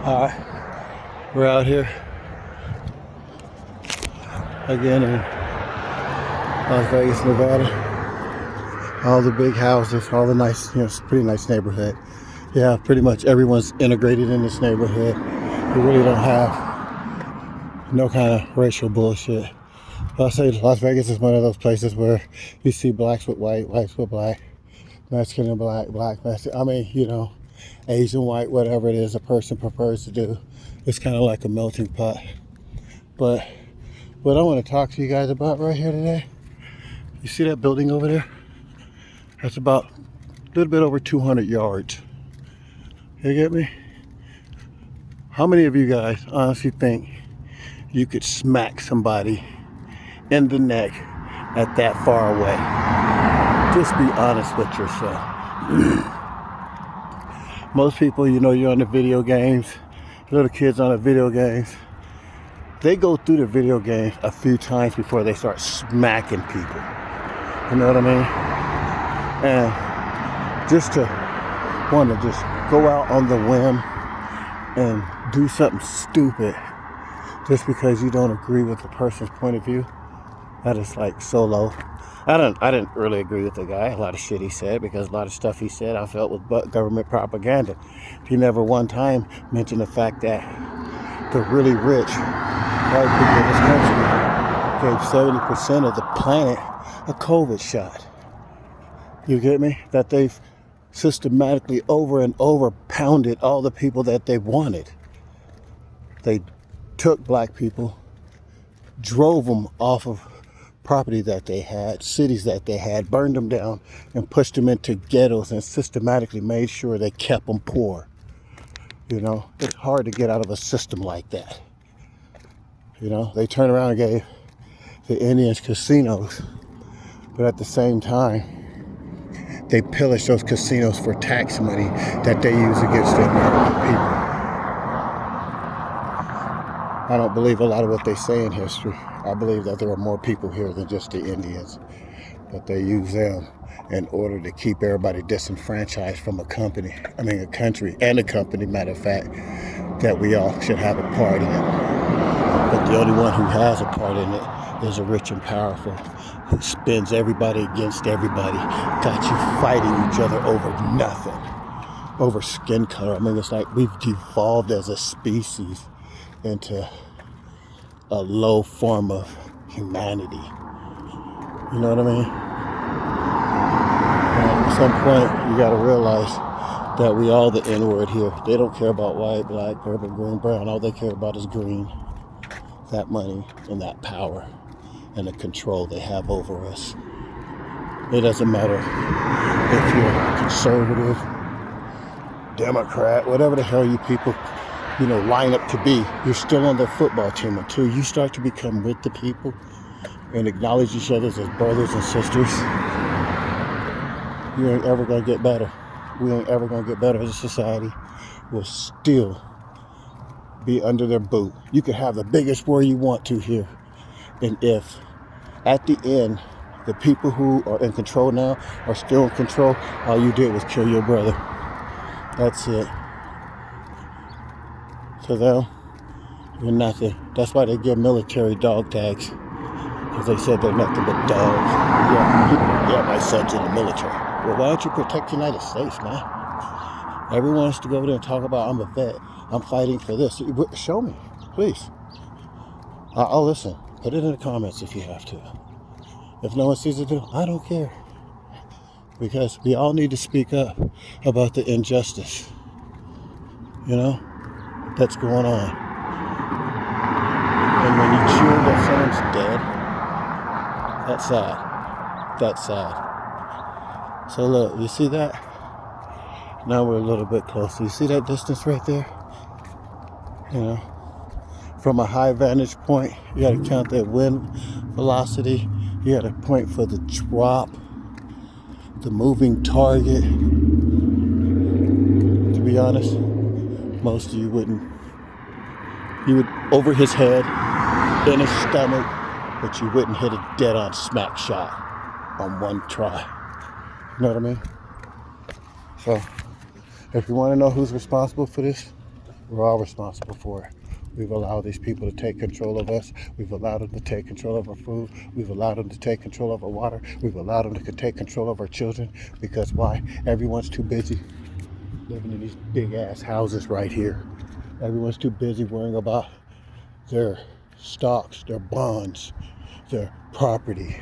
We're out here again in Las Vegas, Nevada. All the big houses, all the nice, it's a pretty nice neighborhood. Yeah, pretty much everyone's integrated in this neighborhood. We really don't have no kind of racial bullshit. I'll say Las Vegas is one of those places where you see blacks with white, whites with black, Mexican and black, black, Mexican. I mean, Asian, white, whatever it is a person prefers to do. It's kind of like a melting pot. But what I want to talk to you guys about right here today, you see that building over there? That's about a little bit over 200 yards. You get me? How many of you guys honestly think you could smack somebody in the neck at that far away? Just be honest with yourself. Most people, you're on the video games, little kids on the video games, they go through the video games a few times before they start smacking people. You know what I mean? And just to want to just go out on the whim and do something stupid just because you don't agree with the person's point of view, that is like so low. I didn't really agree with the guy, a lot of shit he said, because a lot of stuff he said I felt was government propaganda. He never one time mentioned the fact that the really rich white people in this country gave 70% of the planet a COVID shot. You get me? That they've systematically over and over pounded all the people that they wanted. They took black people, drove them off of property that they had, cities that they had, burned them down and pushed them into ghettos and systematically made sure they kept them poor. It's hard to get out of a system like that. They turned around and gave the Indians casinos, but at the same time, they pillaged those casinos for tax money that they use against the American people. I don't believe a lot of what they say in history. I believe that there are more people here than just the Indians, that they use them in order to keep everybody disenfranchised from a country, and a company, matter of fact, that we all should have a part in. But the only one who has a part in it is the rich and powerful, who spins everybody against everybody, got you fighting each other over nothing, over skin color. It's like we've devolved as a species into a low form of humanity. You know what I mean? And at some point, you gotta realize that we all the N-word here. They don't care about white, black, purple, green, brown. All they care about is green. That money and that power and the control they have over us. It doesn't matter if you're conservative, Democrat, whatever the hell you people line up to be. You're still on their football team until you start to become with the people and acknowledge each other as brothers and sisters. You ain't ever gonna get better. We ain't ever gonna get better as a society. We'll still be under their boot. You can have the biggest war you want to here, and if at the end the people who are in control now are still in control, all you did was kill your brother. That's it. To them, you're nothing. That's why they give military dog tags, because they said they're nothing but dogs. Yeah, my son's in the military. Well, why don't you protect the United States, man? Everyone wants to go there and talk about, I'm a vet, I'm fighting for this. Show me, please. I'll listen. Put it in the comments if you have to. If no one sees it, I don't care. Because we all need to speak up about the injustice, that's going on. And when you cheer that someone's dead, that's sad. That's sad. So look, you see that? Now we're a little bit closer. You see that distance right there? From a high vantage point, you got to count that wind velocity. You got to point for the drop, the moving target. To be honest, most of you wouldn't. You would over his head, in his stomach, but you wouldn't hit a dead-on smack shot on one try. You know what I mean? So, if you want to know who's responsible for this, We're all responsible for it. We've allowed these people to take control of us. We've allowed them to take control of our food. We've allowed them to take control of our water. We've allowed them to take control of our children. Because why? Everyone's too busy living in these big ass houses right here. Everyone's too busy worrying about their stocks, their bonds, their property.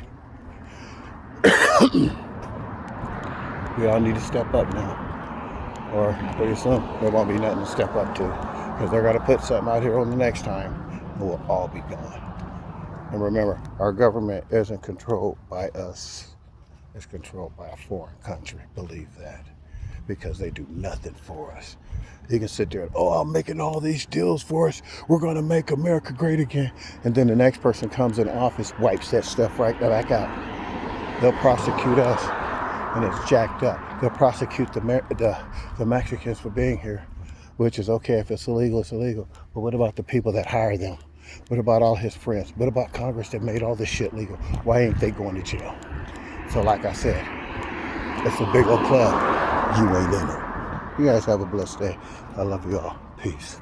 We all need to step up now. Or pretty soon, there won't be nothing to step up to. Because they're going to put something out here on the next time, and we'll all be gone. And remember, our government isn't controlled by us. It's controlled by a foreign country. Believe that. Because they do nothing for us. You can sit there and, oh, I'm making all these deals for us. We're going to make America great again. And then the next person comes in office, wipes that stuff right back out. They'll prosecute us, and it's jacked up. They'll prosecute the Mexicans for being here, which is okay. If it's illegal, it's illegal. But what about the people that hire them? What about all his friends? What about Congress that made all this shit legal? Why ain't they going to jail? So like I said, it's a big old club. You ain't in it. You guys have a blessed day. I love you all. Peace.